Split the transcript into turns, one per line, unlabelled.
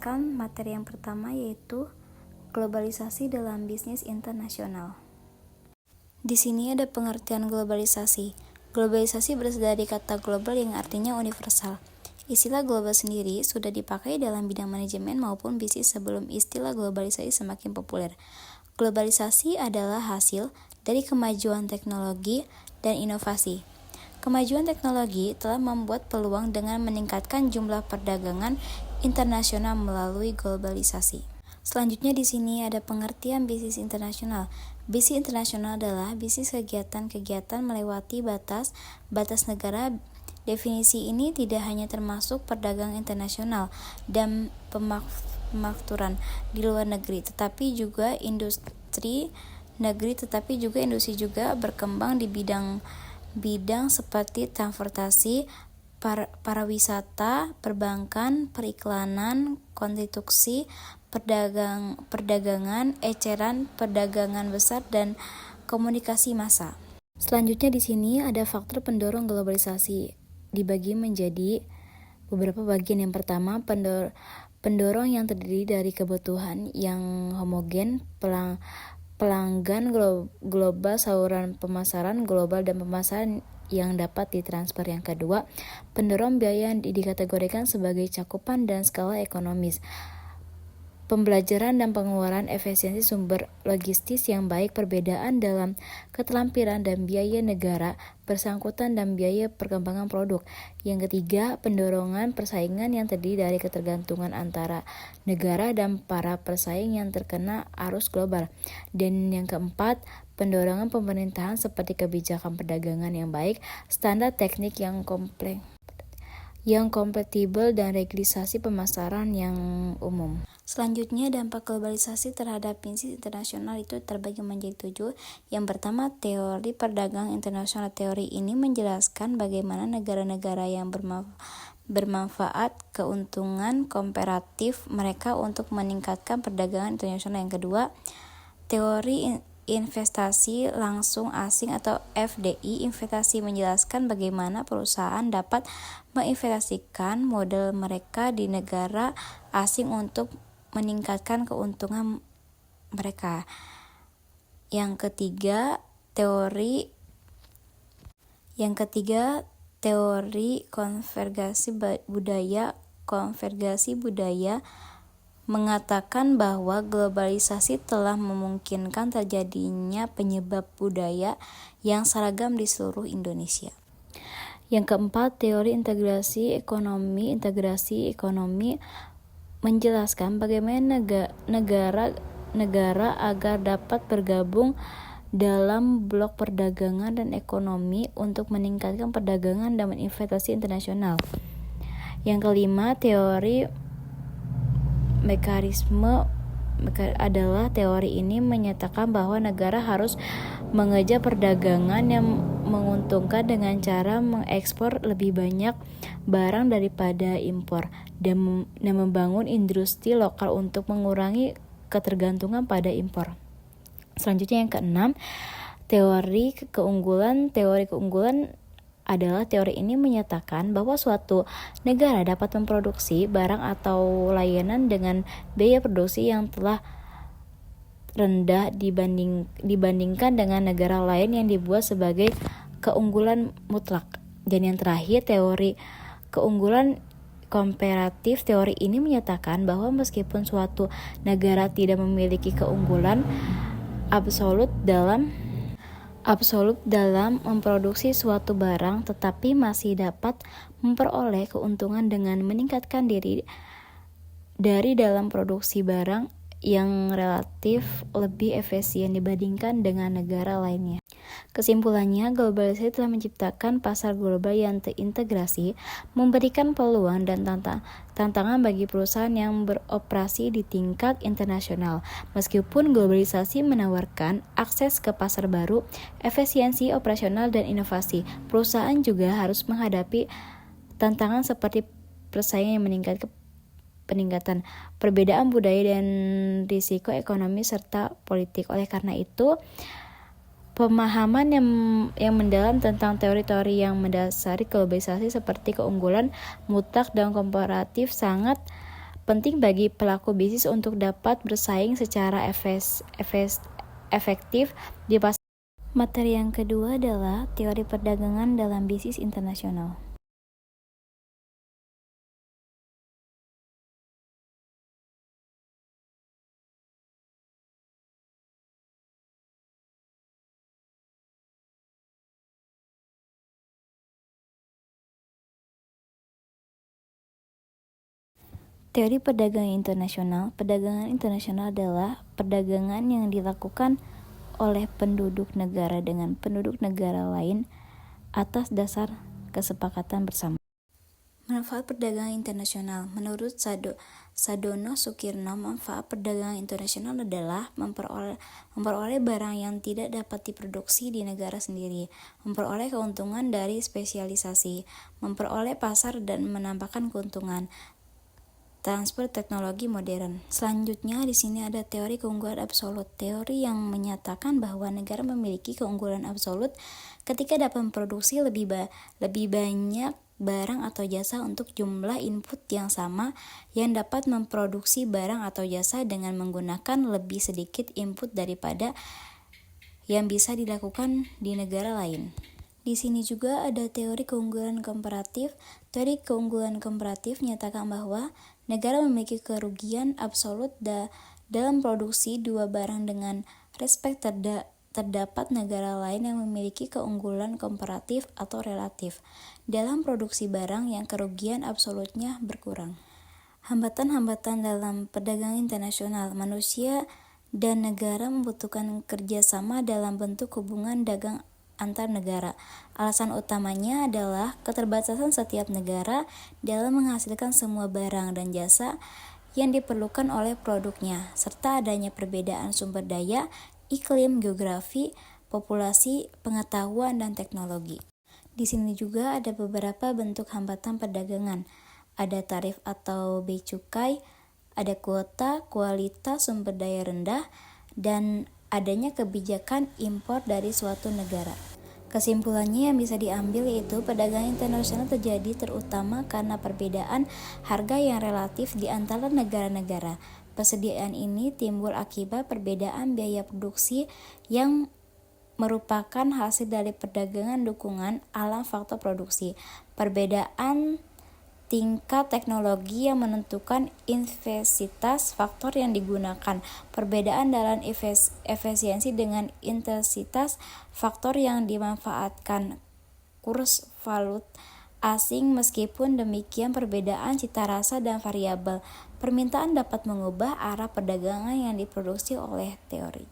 menjelaskan materi yang pertama, yaitu globalisasi dalam bisnis internasional. Di sini ada pengertian globalisasi. Globalisasi berasal dari kata global yang artinya universal. Istilah global sendiri sudah dipakai dalam bidang manajemen maupun bisnis sebelum istilah globalisasi semakin populer. Globalisasi adalah hasil dari kemajuan teknologi dan inovasi. Kemajuan teknologi telah membuat peluang dengan meningkatkan jumlah perdagangan internasional melalui globalisasi. Selanjutnya di sini ada pengertian bisnis internasional. Bisnis internasional adalah bisnis kegiatan-kegiatan melewati batas negara. Definisi ini tidak hanya termasuk perdagangan internasional dan pemakmuran di luar negeri, tetapi juga industri juga berkembang di bidang seperti transportasi, pariwisata, perbankan, periklanan, konstruksi, perdagangan, eceran, perdagangan besar, dan komunikasi massa. Selanjutnya di sini ada faktor pendorong globalisasi, dibagi menjadi beberapa bagian. Yang pertama, pendorong yang terdiri dari kebutuhan yang homogen, pelanggan global, saluran pemasaran global, dan pemasaran yang dapat ditransfer. Yang kedua, pendorong biaya yang dikategorikan sebagai cakupan dan skala ekonomis, pembelajaran dan pengeluaran, efisiensi sumber logistis yang baik, perbedaan dalam keterampilan dan biaya negara bersangkutan, dan biaya perkembangan produk. Yang ketiga, pendorongan persaingan yang terdiri dari ketergantungan antara negara dan para pesaing yang terkena arus global. Dan yang keempat, pendorongan pemerintahan seperti kebijakan perdagangan yang baik, standar teknik yang kompatibel, dan regulasi pemasaran yang umum. Selanjutnya, dampak globalisasi terhadap bisnis internasional itu terbagi menjadi 7. Yang pertama, teori perdagangan internasional. Teori ini menjelaskan bagaimana negara-negara yang bermanfaat keuntungan komparatif mereka untuk meningkatkan perdagangan internasional. Yang kedua, teori investasi langsung asing atau FDI. Investasi menjelaskan bagaimana perusahaan dapat menginvestasikan modal mereka di negara asing untuk meningkatkan keuntungan mereka. Yang ketiga, teori konvergensi budaya. Konvergensi budaya mengatakan bahwa globalisasi telah memungkinkan terjadinya penyebab budaya yang seragam di seluruh Indonesia. Yang keempat, teori integrasi ekonomi. Integrasi ekonomi menjelaskan bagaimana negara agar dapat bergabung dalam blok perdagangan dan ekonomi untuk meningkatkan perdagangan dan investasi internasional. Yang kelima, teori mekanisme adalah teori ini menyatakan bahwa negara harus mengejar perdagangan yang menguntungkan dengan cara mengekspor lebih banyak barang daripada impor dan membangun industri lokal untuk mengurangi ketergantungan pada impor. Selanjutnya yang keenam, teori keunggulan. Teori keunggulan adalah teori ini menyatakan bahwa suatu negara dapat memproduksi barang atau layanan dengan biaya produksi yang telah rendah dibandingkan dengan negara lain yang dibuat sebagai keunggulan mutlak. Dan yang terakhir, teori keunggulan komparatif. Teori ini menyatakan bahwa meskipun suatu negara tidak memiliki keunggulan absolut dalam memproduksi suatu barang, tetapi masih dapat memperoleh keuntungan dengan meningkatkan diri dari dalam produksi barang yang relatif lebih efisien dibandingkan dengan negara lainnya. Kesimpulannya, globalisasi telah menciptakan pasar global yang terintegrasi, memberikan peluang dan tantangan bagi perusahaan yang beroperasi di tingkat internasional. Meskipun globalisasi menawarkan akses ke pasar baru, efisiensi operasional, dan inovasi, perusahaan juga harus menghadapi tantangan seperti persaingan yang peningkatan perbedaan budaya dan risiko ekonomi serta politik. Oleh karena itu, pemahaman yang mendalam tentang teori-teori yang mendasari globalisasi seperti keunggulan mutlak dan komparatif sangat penting bagi pelaku bisnis untuk dapat bersaing secara efektif di pasar. Materi yang kedua adalah teori perdagangan dalam bisnis internasional. Teori perdagangan internasional. Perdagangan internasional adalah perdagangan yang dilakukan oleh penduduk negara dengan penduduk negara lain atas dasar kesepakatan bersama. Manfaat perdagangan internasional. Menurut Sadono Sukirno, manfaat perdagangan internasional adalah memperoleh barang yang tidak dapat diproduksi di negara sendiri, memperoleh keuntungan dari spesialisasi, memperoleh pasar dan menambahkan keuntungan, transfer teknologi modern. Selanjutnya di sini ada teori keunggulan absolut. Teori yang menyatakan bahwa negara memiliki keunggulan absolut ketika dapat memproduksi lebih banyak barang atau jasa untuk jumlah input yang sama, yang dapat memproduksi barang atau jasa dengan menggunakan lebih sedikit input daripada yang bisa dilakukan di negara lain. Di sini juga ada teori keunggulan komparatif. Teori keunggulan komparatif menyatakan bahwa negara memiliki kerugian absolut dalam produksi dua barang dengan respek terdapat negara lain yang memiliki keunggulan komparatif atau relatif dalam produksi barang yang kerugian absolutnya berkurang. Hambatan-hambatan dalam perdagangan internasional. Manusia dan negara membutuhkan kerjasama dalam bentuk hubungan dagang antar negara. Alasan utamanya adalah keterbatasan setiap negara dalam menghasilkan semua barang dan jasa yang diperlukan oleh produknya, serta adanya perbedaan sumber daya, iklim, geografi, populasi, pengetahuan, dan teknologi. Di sini juga ada beberapa bentuk hambatan perdagangan. Ada tarif atau bea cukai, ada kuota, kualitas sumber daya rendah, dan adanya kebijakan impor dari suatu negara. Kesimpulannya yang bisa diambil yaitu perdagangan internasional terjadi terutama karena perbedaan harga yang relatif di antara negara-negara. Persediaan ini timbul akibat perbedaan biaya produksi yang merupakan hasil dari perdagangan dukungan alam faktor produksi. Perbedaan tingkat teknologi yang menentukan intensitas faktor yang digunakan, perbedaan dalam efisiensi dengan intensitas faktor yang dimanfaatkan, kurs valut asing. Meskipun demikian, perbedaan cita rasa dan variabel permintaan dapat mengubah arah perdagangan yang diproduksi oleh teori.